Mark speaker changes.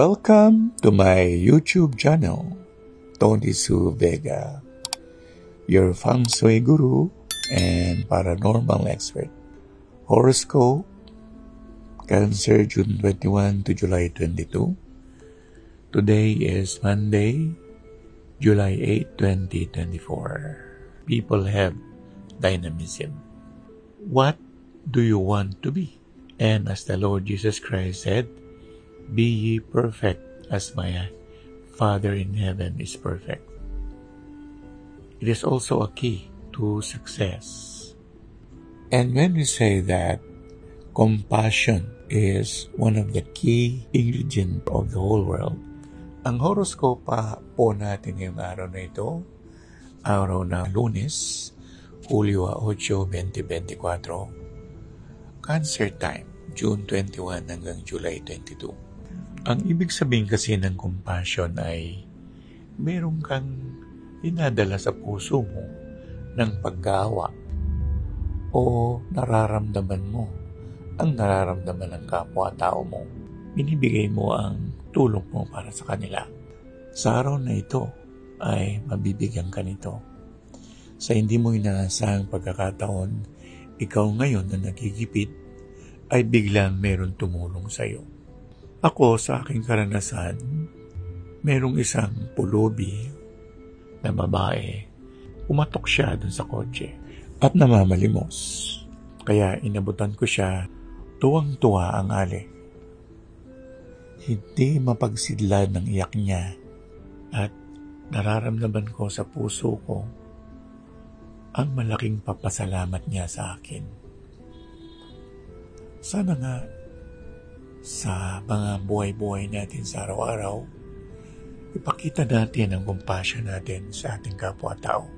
Speaker 1: Welcome to my YouTube channel, Tony Su Vega, your feng shui guru and paranormal expert. Horoscope, Cancer, June 21 to July 22. Today is Monday, July 8, 2024. People have dynamism. What do you want to be? And as the Lord Jesus Christ said, be ye perfect as my Father in heaven is perfect. It is also a key to success. And when we say that compassion is one of the key ingredients of the whole world, ang horoscope po natin ngayong araw na ito, araw na Lunes, Hulyo 8, 2024, Cancer time, June 21 hanggang July 22. Ang ibig sabihin kasi ng compassion ay meron kang dinadala sa puso mo ng paggawa o nararamdaman mo ang nararamdaman ng kapwa-tao mo. Binibigay mo ang tulong mo para sa kanila. Sa araw na ito ay mabibigyan ka nito. Sa hindi mo inaasahang pagkakataon, ikaw ngayon na nagigipit ay biglang meron tumulong sa iyo. Ako, sa aking karanasan, merong isang pulubi na babae. Umatok siya dun sa kotse at namamalimos. Kaya inabutan ko siya, tuwang-tuwa ang ali. Hindi mapagsidlad ng iyak niya at nararamdaman ko sa puso ko ang malaking papasalamat niya sa akin. Sana nga sa mga buhay-buhay natin sa araw-araw, ipakita natin ang compassion natin sa ating kapwa-tao.